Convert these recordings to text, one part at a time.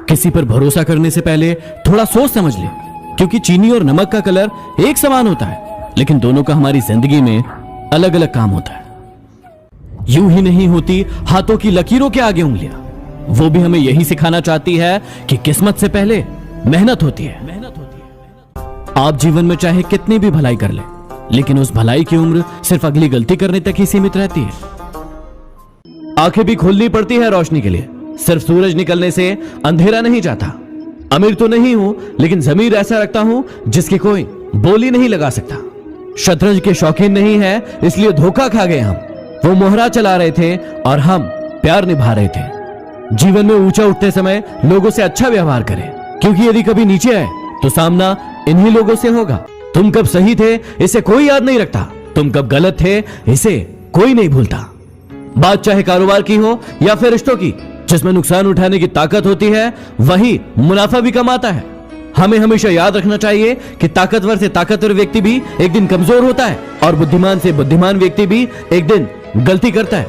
किसी पर भरोसा करने से पहले थोड़ा सोच समझ ले, क्योंकि चीनी और नमक का कलर एक समान होता है, लेकिन दोनों का हमारी जिंदगी में अलग अलग काम होता है। यूं ही नहीं होती हाथों की लकीरों के आगे उंगलियां। वो भी हमें यही सिखाना चाहती है कि किस्मत से पहले मेहनत होती है। आप जीवन में चाहे कितनी भी भलाई कर ले, लेकिन उस भलाई की उम्र सिर्फ अगली गलती करने तक ही सीमित रहती है। आंखें भी खोलनी पड़ती है रोशनी के लिए। सिर्फ सूरज निकलने से अंधेरा नहीं जाता। अमीर तो नहीं हूं, लेकिन जमीर ऐसा रखता हूं जिसकी कोई बोली नहीं लगा सकता। शतरंज के शौकीन नहीं है, इसलिए धोखा खा गए हम। वो मोहरा चला रहे थे और हम प्यार निभा रहे थे। जीवन में ऊंचा उठते समय लोगों से अच्छा व्यवहार करें, क्योंकि यदि कभी नीचे आए तो सामना इन्हीं लोगों से होगा। तुम कब सही थे इसे कोई याद नहीं रखता, तुम कब गलत थे इसे कोई नहीं भूलता। बात चाहे कारोबार की हो या फिर रिश्तों की, जिसमें नुकसान उठाने की ताकत होती है वही मुनाफा भी कमाता है। हमें हमेशा याद रखना चाहिए कि ताकतवर से ताकतवर व्यक्ति भी एक दिन कमजोर होता है और बुद्धिमान से बुद्धिमान व्यक्ति भी एक दिन गलती करता है।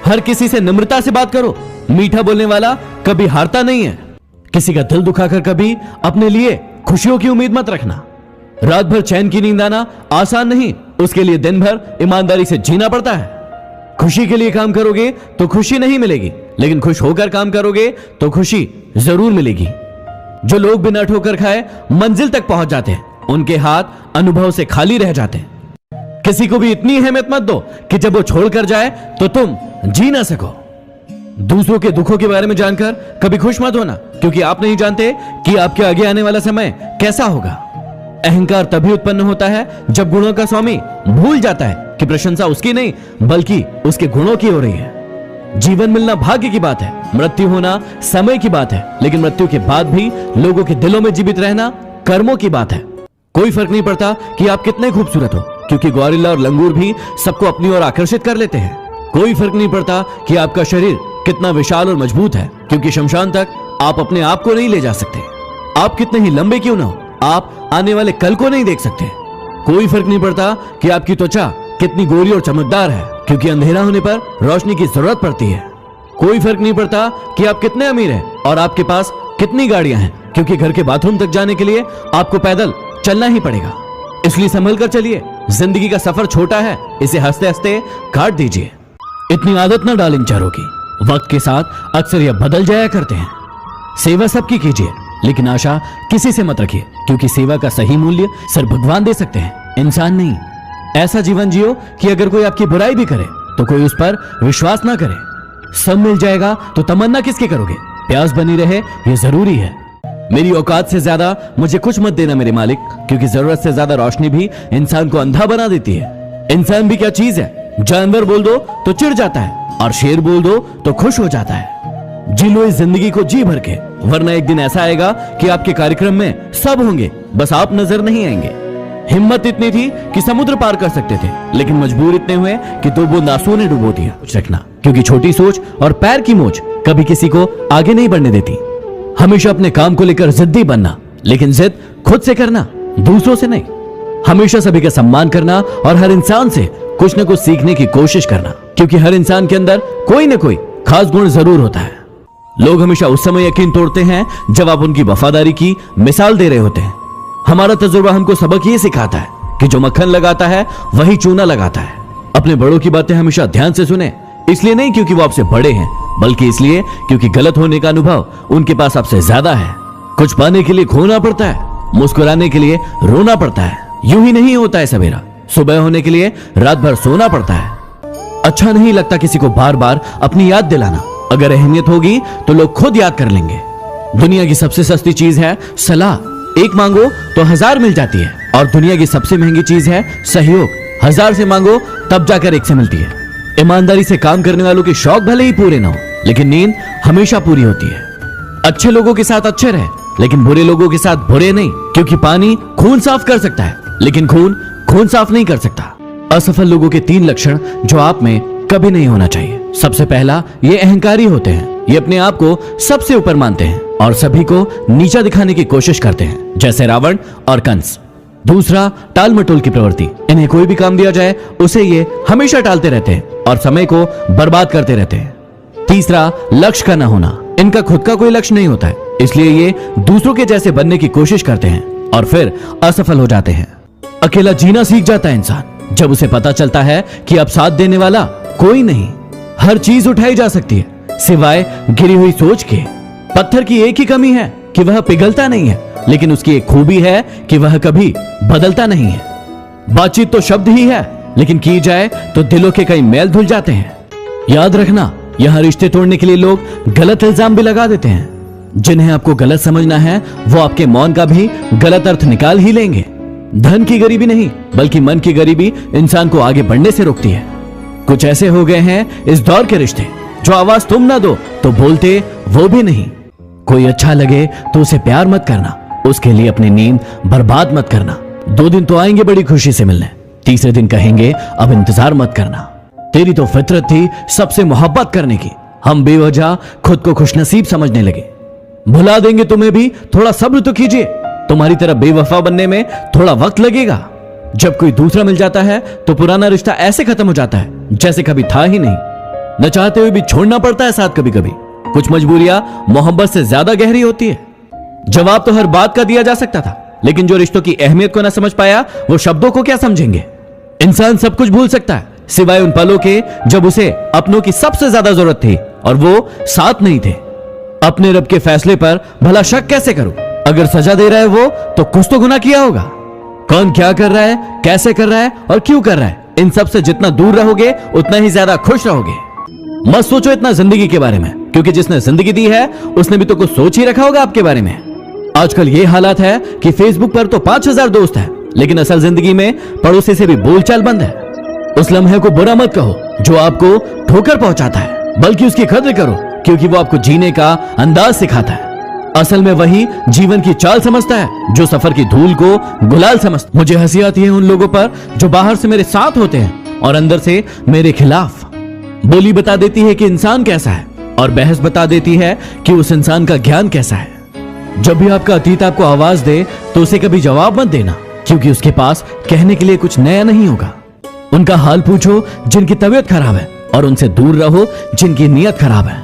हर किसी से नम्रता से बात करो। मीठा बोलने वाला कभी हारता नहीं है। किसी का दिल दुखाकर कभी अपने लिए खुशियों की उम्मीद मत रखना। रात भर चैन की नींद आना आसान नहीं, उसके लिए दिन भर ईमानदारी से जीना पड़ता है। खुशी के लिए काम करोगे तो खुशी नहीं मिलेगी, लेकिन खुश होकर काम करोगे तो खुशी जरूर मिलेगी। जो लोग बिना ठोकर खाए मंजिल तक पहुंच जाते हैं, उनके हाथ अनुभव से खाली रह जाते हैं। किसी को भी इतनी अहमियत मत दो कि जब वो छोड़कर जाए तो तुम जी ना सको। दूसरों के दुखों के बारे में जानकर कभी खुश मत होना, क्योंकि आप नहीं जानते कि आपके आगे आने वाला समय कैसा होगा। अहंकार तभी उत्पन्न होता है जब गुणों का स्वामी भूल जाता है कि प्रशंसा उसकी नहीं बल्कि उसके गुणों की हो रही है। जीवन मिलना भाग्य की बात है, मृत्यु होना समय की बात है, लेकिन मृत्यु के बाद भी लोगों के दिलों में जीवित रहना कर्मों की बात है। कोई फर्क नहीं पड़ता कि आप कितने खूबसूरत हो, क्योंकि गोरिल्ला और लंगूर भी सबको अपनी ओर आकर्षित कर लेते हैं। कोई फर्क नहीं पड़ता कि आपका शरीर कितना विशाल और मजबूत है, क्योंकि शमशान तक आप अपने आप को नहीं ले जा सकते। आप कितने ही लंबे क्यों ना हो, आप आने वाले कल को नहीं देख सकते। कोई फर्क नहीं पड़ता कि आपकी त्वचा कितनी गोरी और चमकदार है, क्योंकि अंधेरा होने पर रोशनी की जरूरत पड़ती है। कोई फर्क नहीं पड़ता कि आप कितने अमीर हैं और आपके पास कितनी गाड़ियां हैं, क्योंकि घर के बाथरूम तक जाने के लिए आपको पैदल चलना ही पड़ेगा। इसलिए संभल कर चलिए। जिंदगी का सफर छोटा है, इसे हंसते हंसते काट दीजिए। इतनी आदत न डालें चारों की। वक्त के साथ अक्सर यह बदल जाया करते हैं। सेवा सबकी कीजिए, लेकिन आशा किसी से मत रखिए, क्योंकि सेवा का सही मूल्य सिर्फ भगवान दे सकते हैं, इंसान नहीं। ऐसा जीवन जियो कि अगर कोई आपकी बुराई भी करे तो कोई उस पर विश्वास ना करे। सब मिल जाएगा तो तमन्ना किसकी करोगे? प्यास बनी रहे ये जरूरी है। मेरी औकात से ज्यादा मुझे कुछ मत देना मेरे मालिक, क्योंकि जरूरत से ज्यादा रोशनी भी इंसान को अंधा बना देती है। इंसान भी क्या चीज है? जानवर बोल दो तो चिढ़ जाता है और शेर बोल दो तो खुश हो जाता है। जी लो इस जिंदगी को जी भर के, वरना एक दिन ऐसा आएगा कि आपके कार्यक्रम में सब होंगे, बस आप नजर नहीं आएंगे। हिम्मत इतनी थी कि समुद्र पार कर सकते थे, लेकिन मजबूर इतने हुए कि 2 बूंद आंसुओं ने डुबो दिया। कुछ रखना, क्योंकि छोटी सोच और पैर की मोच कभी किसी को आगे नहीं बढ़ने देती। हमेशा अपने काम को लेकर जिद्दी बनना, लेकिन जिद खुद से करना, दूसरों से नहीं। हमेशा सभी का सम्मान करना और हर इंसान से कुछ न कुछ सीखने की कोशिश करना, क्योंकि हर इंसान के अंदर कोई न कोई खास गुण जरूर होता है। लोग हमेशा उस समय यकीन तोड़ते हैं जब आप उनकी वफादारी की मिसाल दे रहे होते हैं। हमारा तजुर्बा हमको सबक ये सिखाता है कि जो मक्खन लगाता है वही चूना लगाता है। अपने बड़ों की बातें हमेशा ध्यान से सुने, इसलिए नहीं क्योंकि वो आपसे बड़े हैं, बल्कि इसलिए क्योंकि गलत होने का अनुभव उनके पास आपसे ज्यादा है। कुछ पाने के लिए खोना पड़ता है, मुस्कुराने के लिए रोना पड़ता है। यूं ही नहीं होता है सवेरा, सुबह होने के लिए रात भर सोना पड़ता है। अच्छा नहीं लगता किसी को बार बार अपनी याद दिलाना। अगर अहमियत होगी तो लोग खुद याद कर लेंगे। दुनिया की सबसे सस्ती चीज है सलाह। एक मांगो तो 1000 मिल जाती है, और दुनिया की सबसे महंगी चीज है सहयोग। 1000 से मांगो तब जाकर 1 से मिलती है। ईमानदारी से काम करने वालों के शौक भले ही पूरे ना हो, लेकिन नींद हमेशा पूरी होती है। अच्छे लोगों के साथ अच्छे रहे, लेकिन बुरे लोगों के साथ बुरे नहीं, क्योंकि पानी खून साफ कर सकता है, लेकिन खून खून साफ नहीं कर सकता। असफल लोगों के 3 लक्षण जो आप में कभी नहीं होना चाहिए। सबसे पहला, ये अहंकारी होते हैं। ये अपने आप को सबसे ऊपर मानते हैं और सभी को नीचा दिखाने की कोशिश करते हैं, जैसे रावण और कंस। दूसरा, टाल मटोल की प्रवृत्ति। इन्हें कोई भी काम दिया जाए उसे ये हमेशा टालते रहते हैं और समय को बर्बाद करते रहते हैं। तीसरा, लक्ष्य का न होना। इनका खुद का कोई लक्ष्य नहीं होता है, इसलिए ये दूसरों के जैसे बनने की कोशिश करते हैं और फिर असफल हो जाते हैं। अकेला जीना सीख जाता है इंसान जब उसे पता चलता है कि अब साथ देने वाला कोई नहीं। हर चीज उठाई जा सकती है सिवाय गिरी हुई सोच के। पत्थर की एक ही कमी है कि वह पिघलता नहीं है, लेकिन उसकी एक खूबी है कि वह कभी बदलता नहीं है। बातचीत तो शब्द ही है, लेकिन की जाए तो दिलों के कई मैल धुल जाते हैं। याद रखना, यहां रिश्ते तोड़ने के लिए लोग गलत इल्जाम भी लगा देते हैं। जिन्हें आपको गलत समझना है वो आपके मौन का भी गलत अर्थ निकाल ही लेंगे। धन की गरीबी नहीं, बल्कि मन की गरीबी इंसान को आगे बढ़ने से रोकती है। कुछ ऐसे हो गए हैं इस दौर के रिश्ते, जो आवाज तुम ना दो तो बोलते वो भी नहीं। कोई अच्छा लगे तो उसे प्यार मत करना, उसके लिए अपनी नींद बर्बाद मत करना। 2 दिन तो आएंगे बड़ी खुशी से मिलने, तीसरे दिन कहेंगे अब इंतजार मत करना। तेरी तो फितरत थी सबसे मोहब्बत करने की, हम बेवजह खुद को खुशनसीब समझने लगे। भुला देंगे तुम्हें भी, थोड़ा सब्र तो कीजिए। तुम्हारी तरह बेवफा बनने में थोड़ा वक्त लगेगा। जब कोई दूसरा मिल जाता है तो पुराना रिश्ता ऐसे खत्म हो जाता है जैसे कभी था ही नहीं। न चाहते हुए भी छोड़ना पड़ता है साथ कभी कभी। कुछ मजबूरियां मोहब्बत से ज्यादा गहरी होती है। जवाब तो हर बात का दिया जा सकता था, लेकिन जो रिश्तों की अहमियत को न समझ पाया वो शब्दों को क्या समझेंगे। इंसान सब कुछ भूल सकता है सिवाय उन पलों के जब उसे अपनों की सबसे ज्यादा जरूरत थी और वो साथ नहीं थे। अपने रब के फैसले पर भला शक कैसे करूं? अगर सजा दे रहा है वो तो कुछ तो गुनाह किया होगा। कौन क्या कर रहा है, कैसे कर रहा है और क्यों कर रहा है, इन सब से जितना दूर रहोगे उतना ही ज्यादा खुश रहोगे। मत सोचो इतना जिंदगी के बारे में, क्योंकि जिसने जिंदगी दी है उसने भी तो कुछ सोच ही रखा होगा आपके बारे में। आजकल ये हालात है कि फेसबुक पर तो 5000 दोस्त हैं, लेकिन असल जिंदगी में पड़ोसी से भी बोलचाल बंद है। उस लम्हे को बुरा मत कहो जो आपको ठोकर पहुंचाता है, बल्कि उसकी कद्र करो क्योंकि वो आपको जीने का अंदाज सिखाता है। असल में वही जीवन की चाल समझता है जो सफर की धूल को गुलाल समझता। मुझे हंसी आती है उन लोगों पर जो बाहर से मेरे साथ होते हैं और अंदर से मेरे खिलाफ। बोली बता देती है कि इंसान कैसा है और बहस बता देती है कि उस इंसान का ज्ञान कैसा है। जब भी आपका अतीत आपको आवाज दे तो उसे कभी जवाब मत देना, क्योंकि उसके पास कहने के लिए कुछ नया नहीं होगा। उनका हाल पूछो जिनकी तबीयत खराब है और उनसे दूर रहो जिनकी नीयत खराब है।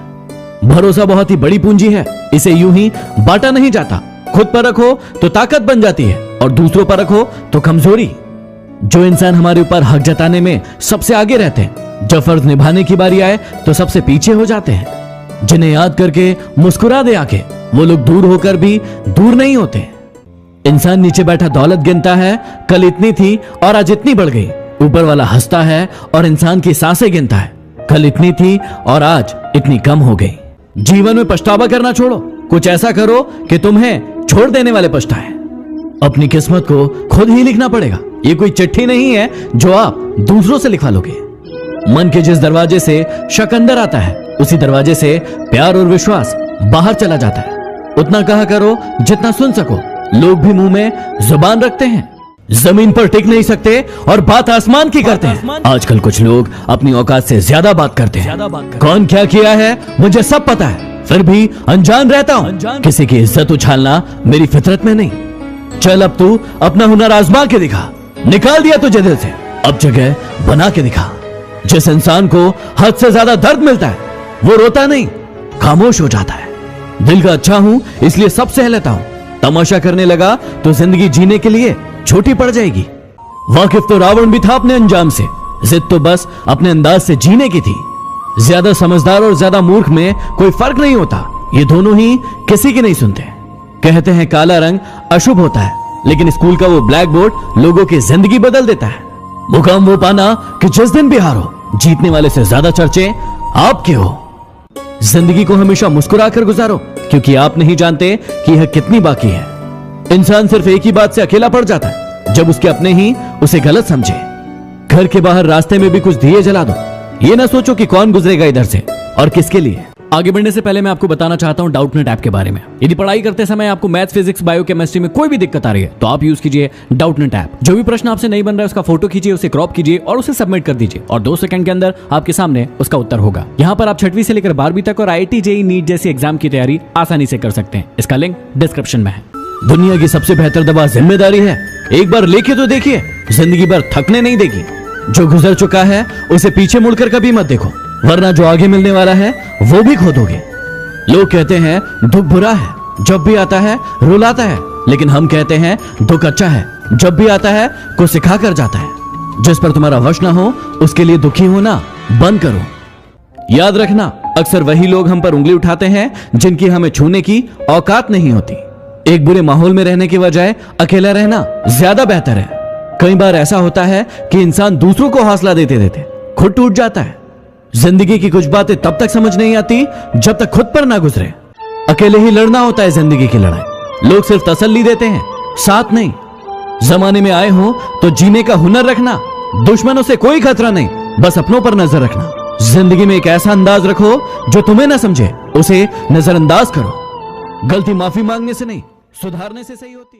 भरोसा बहुत ही बड़ी पूंजी है, इसे यूं ही बांटा नहीं जाता। खुद पर रखो तो ताकत बन जाती है और दूसरों पर रखो तो कमजोरी। जो इंसान हमारे ऊपर हक जताने में सबसे आगे रहते हैं, जब फर्ज निभाने की बारी आए तो सबसे पीछे हो जाते हैं। जिन्हें याद करके मुस्कुरा दे आके, वो लोग दूर होकर भी दूर नहीं होते। इंसान नीचे बैठा दौलत गिनता है, कल इतनी थी और आज इतनी बढ़ गई। ऊपर वाला हंसता है और इंसान की सांसें गिनता है, कल इतनी थी और आज इतनी कम हो गई। जीवन में पछतावा करना छोड़ो, कुछ ऐसा करो कि तुम्हें छोड़ देने वाले पछताएं। अपनी किस्मत को खुद ही लिखना पड़ेगा, ये कोई चिट्ठी नहीं है जो आप दूसरों से लिखवा लोगे। मन के जिस दरवाजे से शक अंदर आता है, उसी दरवाजे से प्यार और विश्वास बाहर चला जाता है। उतना कहा करो जितना सुन सको। लोग भी मुंह में जुबान रखते हैं, जमीन पर टिक नहीं सकते और बात आसमान की करते हैं। आजकल कुछ लोग अपनी औकात से ज्यादा बात करते हैं। कौन क्या किया है मुझे सब पता है, फिर भी अनजान रहता हूँ। किसी की इज्जत उछालना मेरी फितरत में नहीं। चल अब तू अपना हुनर आजमा के दिखा, निकाल दिया तुझे दिल से, अब जगह बना के दिखा। जिस इंसान को हद से ज्यादा दर्द मिलता है वो रोता नहीं, खामोश हो जाता है। दिल का अच्छा हूं इसलिए सब सह लेता हूं। तमाशा करने लगा तो जिंदगी जीने के लिए छोटी पड़ जाएगी। वाकिफ तो रावण भी था अपने अंजाम से, जिद तो बस अपने अंदाज से जीने की थी। ज्यादा समझदार और ज्यादा मूर्ख में कोई फर्क नहीं होता, ये दोनों ही किसी की नहीं सुनते। कहते हैं काला रंग अशुभ होता है, लेकिन स्कूल का वो ब्लैक बोर्ड लोगों की जिंदगी बदल देता है। मुकाम वो पाना कि जिस दिन भी हारो, जीतने वाले से ज्यादा चर्चे आपके हो। जिंदगी को हमेशा मुस्कुराकर गुजारो, क्योंकि आप नहीं जानते कि यह कितनी बाकी है। इंसान सिर्फ एक ही बात से अकेला पड़ जाता है, जब उसके अपने ही उसे गलत समझे। घर के बाहर रास्ते में भी कुछ दिए जला दो, ये ना सोचो कि कौन गुजरेगा इधर से और किसके लिए। आगे बढ़ने से पहले मैं आपको बताना चाहता हूं डाउटनेट ऐप के बारे में। यदि पढ़ाई करते समय आपको मैथ्स, फिजिक्स, बायो, केमिस्ट्री में कोई भी दिक्कत आ रही है तो आप यूज कीजिए डाउटनेट ऐप। जो भी प्रश्न आपसे नहीं बन रहा है उसका फोटो खींचिए, उसे क्रॉप कीजिए और उसे सबमिट कर दीजिए और 2 सेकंड के अंदर आपके सामने उसका उत्तर होगा। यहाँ पर आप 6वीं से लेकर 12वीं तक और IIT, JEE, नीट जैसी एग्जाम की तैयारी आसानी से कर सकते हैं। इसका लिंक डिस्क्रिप्शन में है। दुनिया की सबसे बेहतर दवा जिम्मेदारी है। एक बार लेके तो देखिए, जिंदगी भर थकने नहीं देगी। जो गुजर चुका है उसे पीछे मुड़कर कभी मत देखो, वरना जो आगे मिलने वाला है वो भी खो दोगे। लोग कहते हैं दुख बुरा है, जब भी आता है रुलाता है, लेकिन हम कहते हैं दुख अच्छा है, जब भी आता है कुछ सिखा कर जाता है। जिस पर तुम्हारा वश ना हो उसके लिए दुखी होना बंद करो। याद रखना, अक्सर वही लोग हम पर उंगली उठाते हैं जिनकी हमें छूने की औकात नहीं होती। एक बुरे माहौल में रहने की बजाय अकेला रहना ज्यादा बेहतर है। कई बार ऐसा होता है कि इंसान दूसरों को हौसला देते देते खुद टूट जाता है। जिंदगी की कुछ बातें तब तक समझ नहीं आती जब तक खुद पर ना गुजरे। अकेले ही लड़ना होता है जिंदगी की लड़ाई। लोग सिर्फ तसल्ली देते हैं, साथ नहीं। जमाने में आए हो तो जीने का हुनर रखना। दुश्मनों से कोई खतरा नहीं, बस अपनों पर नजर रखना। जिंदगी में एक ऐसा अंदाज रखो जो तुम्हें ना समझे, उसे नजरअंदाज करो। गलती माफी मांगने से नहीं, सुधारने से सही होती है।